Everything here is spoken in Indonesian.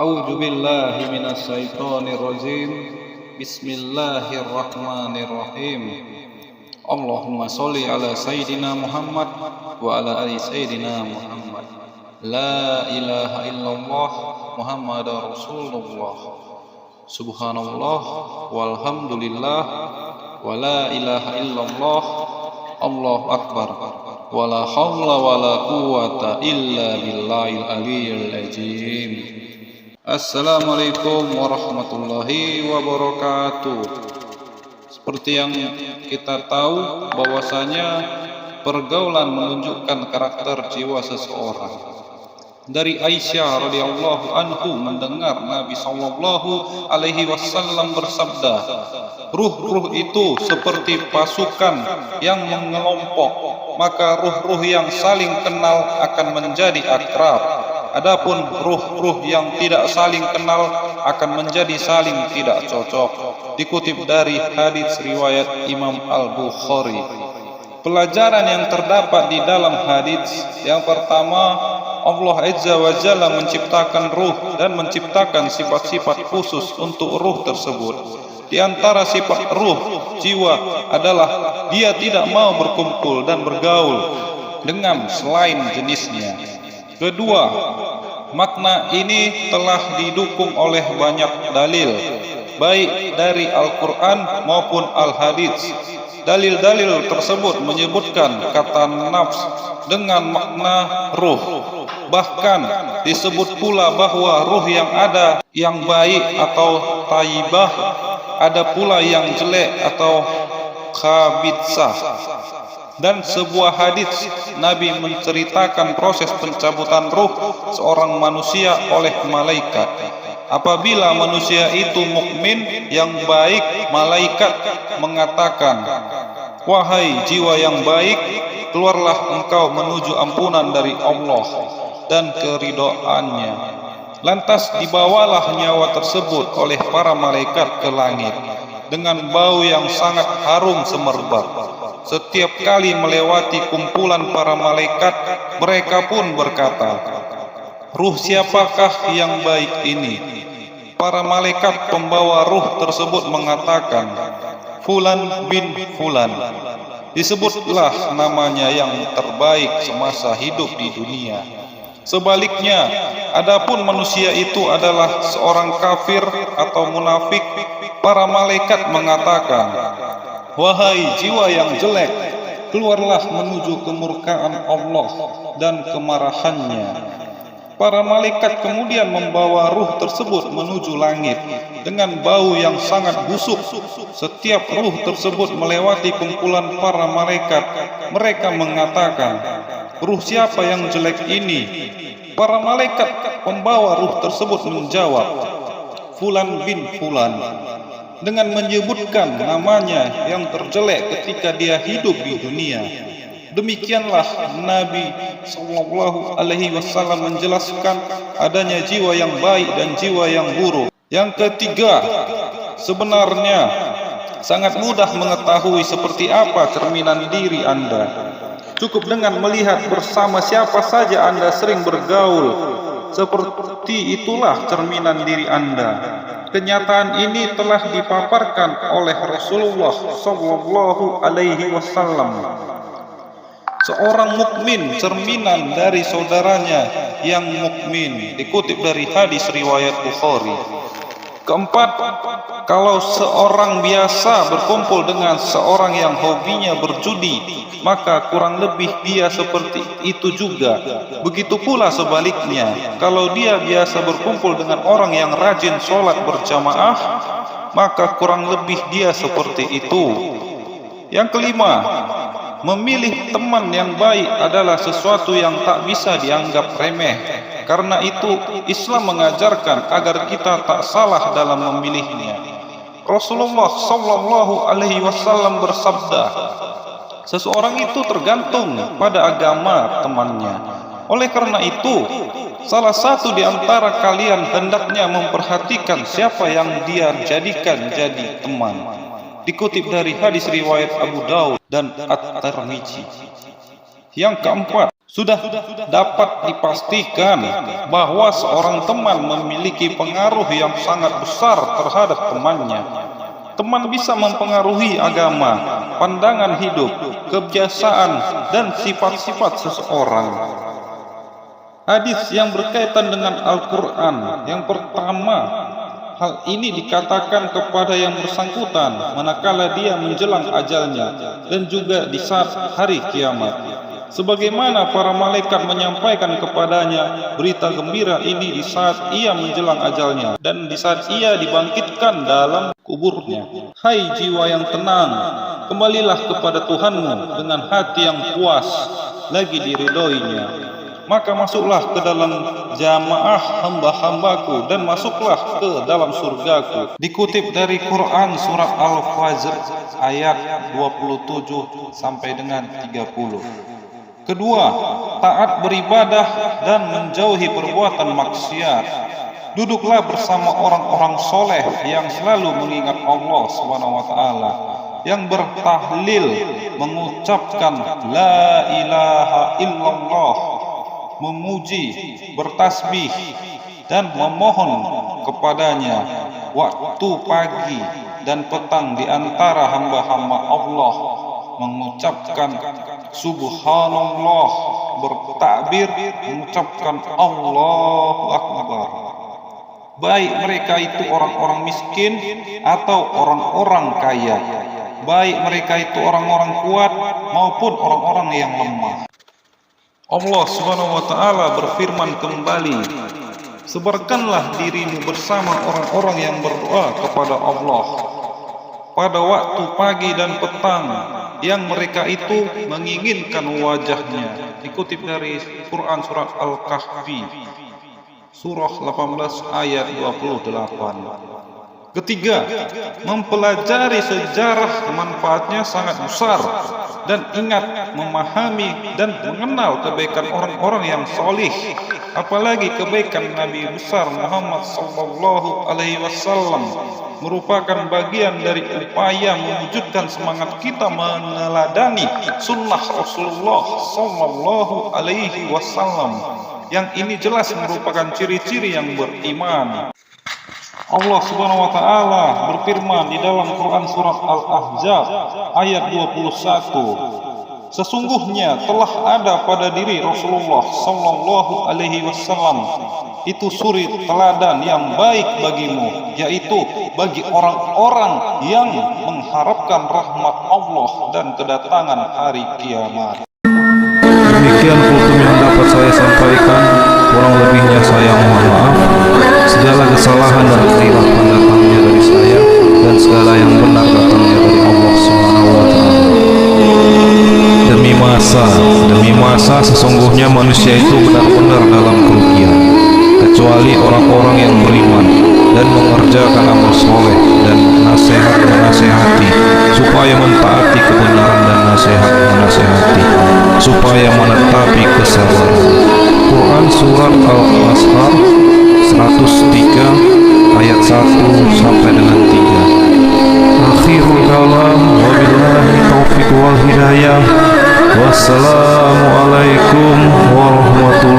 A'udzu billahi minasyaitonir rajim. Bismillahirrahmanirrahim. Allahumma sholli ala sayyidina Muhammad wa ala ali sayyidina Muhammad. La ilaha illallah Muhammadar Rasulullah. Subhanallah walhamdulillah wa la ilaha illallah Allahu akbar. Wa la haula wa la quwwata illa billahil aliyyil azim. Assalamualaikum warahmatullahi wabarakatuh. Seperti yang kita tahu bahwasanya pergaulan menunjukkan karakter jiwa seseorang. Dari Aisyah radhiyallahu anhu mendengar Nabi sallallahu alaihi wasallam bersabda, ruh-ruh itu seperti pasukan yang mengelompok, maka ruh-ruh yang saling kenal akan menjadi akrab. Adapun ruh-ruh yang tidak saling kenal akan menjadi saling tidak cocok. Dikutip dari hadis riwayat Imam Al-Bukhari. Pelajaran yang terdapat di dalam hadis yang pertama, Allah Azza wa Jalla menciptakan ruh dan menciptakan sifat-sifat khusus untuk ruh tersebut. Di antara sifat ruh jiwa adalah dia tidak mau berkumpul dan bergaul dengan selain jenisnya. Kedua, makna ini telah didukung oleh banyak dalil, baik dari Al-Quran maupun Al-Hadits. Dalil-dalil tersebut menyebutkan kata nafs dengan makna ruh. Bahkan disebut pula bahwa ruh yang ada yang baik atau thayyibah, ada pula yang jelek atau khabithah. Dan sebuah hadis Nabi menceritakan proses pencabutan ruh seorang manusia oleh malaikat. Apabila manusia itu mukmin yang baik, malaikat mengatakan, wahai jiwa yang baik, keluarlah engkau menuju ampunan dari Allah dan keridhaannya. Lantas dibawalah nyawa tersebut oleh para malaikat ke langit dengan bau yang sangat harum semerbak. Setiap kali melewati kumpulan para malaikat, mereka pun berkata, ruh siapakah yang baik ini? Para malaikat pembawa ruh tersebut mengatakan, Fulan bin Fulan. Disebutlah namanya yang terbaik semasa hidup di dunia. Sebaliknya, adapun manusia itu adalah seorang kafir atau munafik, para malaikat mengatakan, wahai jiwa yang jelek, keluarlah menuju kemurkaan Allah dan kemarahannya. Para malaikat kemudian membawa ruh tersebut menuju langit dengan bau yang sangat busuk. Setiap ruh tersebut melewati kumpulan para malaikat, mereka mengatakan, ruh siapa yang jelek ini? Para malaikat pembawa ruh tersebut menjawab, Fulan bin Fulan, dengan menyebutkan namanya yang terjelek ketika dia hidup di dunia. Demikianlah Nabi sallallahu alaihi wasallam menjelaskan adanya jiwa yang baik dan jiwa yang buruk. Yang ketiga, sebenarnya sangat mudah mengetahui seperti apa cerminan diri Anda. Cukup dengan melihat bersama siapa saja Anda sering bergaul. Seperti itulah cerminan diri Anda. Kenyataan ini telah dipaparkan oleh Rasulullah sallallahu alaihi wasallam. Seorang mukmin cerminan dari saudaranya yang mukmin. Dikutip dari hadis riwayat Bukhari. Keempat, kalau seorang biasa berkumpul dengan seorang yang hobinya berjudi, maka kurang lebih dia seperti itu juga. Begitu pula sebaliknya, kalau dia biasa berkumpul dengan orang yang rajin sholat berjamaah, maka kurang lebih dia seperti itu. Yang kelima, memilih teman yang baik adalah sesuatu yang tak bisa dianggap remeh. Karena itu Islam mengajarkan agar kita tak salah dalam memilihnya. Rasulullah sallallahu alaihi wasallam bersabda, seseorang itu tergantung pada agama temannya. Oleh karena itu, salah satu di antara kalian hendaknya memperhatikan siapa yang dia jadikan jadi teman. Dikutip dari hadis riwayat Abu Daud dan At-Tirmidzi. Yang keempat, Sudah dapat dipastikan bahwa seorang teman memiliki pengaruh yang sangat besar terhadap temannya. Teman bisa mempengaruhi agama, pandangan hidup, kebiasaan, dan sifat-sifat seseorang. Hadis yang berkaitan dengan Al-Quran. Yang pertama, hal ini dikatakan kepada yang bersangkutan manakala dia menjelang ajalnya, dan juga di saat hari kiamat. Sebagaimana para malaikat menyampaikan kepadanya berita gembira ini di saat ia menjelang ajalnya, dan di saat ia dibangkitkan dalam kuburnya. Hai jiwa yang tenang, kembalilah kepada Tuhanmu dengan hati yang puas, lagi diridhoinya. Maka masuklah ke dalam jamaah hamba-hambaku, dan masuklah ke dalam surgaku. Dikutip dari Quran surat Al-Fajr ayat 27 sampai dengan 30. Kedua, taat beribadah dan menjauhi perbuatan maksiat. Duduklah bersama orang-orang soleh yang selalu mengingat Allah SWT, yang bertahlil, mengucapkan la ilaha illallah, memuji, bertasbih, dan memohon kepadanya waktu pagi dan petang di antara hamba-hamba Allah, mengucapkan subhanallah, bertakbir, mengucapkan Allahu Akbar. Baik mereka itu orang-orang miskin atau orang-orang kaya, baik mereka itu orang-orang kuat maupun orang-orang yang lemah. Allah Subhanahu wa taala berfirman kembali, sebarkanlah dirimu bersama orang-orang yang berdoa kepada Allah pada waktu pagi dan petang, yang mereka itu menginginkan wajahnya. Dikutip dari Quran surat Al-Kahfi surah 18 ayat 28. Ketiga, mempelajari sejarah manfaatnya sangat besar, dan ingat memahami dan mengenal kebaikan orang-orang yang solih, apalagi kebaikan Nabi besar Muhammad sallallahu alaihi wasallam, merupakan bagian dari upaya mewujudkan semangat kita meneladani sunnah Rasulullah sallallahu alaihi wasallam, yang ini jelas merupakan ciri-ciri yang beriman. Allah Subhanahu wa taala berfirman di dalam Quran surat Al-Ahzab ayat 21, sesungguhnya telah ada pada diri Rasulullah sallallahu alaihi wasallam itu suri teladan yang baik bagimu, yaitu bagi orang-orang yang mengharapkan rahmat Allah dan kedatangan hari kiamat. Demikian kultum yang dapat saya sampaikan, kurang lebihnya saya mohon maaf. Segala kesalahan dan kehilafan datangnya dari saya, dan segala yang benar datangnya dari Allah Subhanahu wa taala. Demi masa sesungguhnya manusia itu benar-benar dalam kerugian, kecuali orang-orang yang beriman dan mengerjakan amal soleh, dan nasihat menasehati supaya mentaati kebenaran, dan nasihat menasehati supaya menetapi kesabaran. Quran surat Al-Asr 103 ayat 1 sampai dengan 3. Akhirul kalam, wabillahi taufiq wal hidayah. Wassalamualaikum warahmatullahi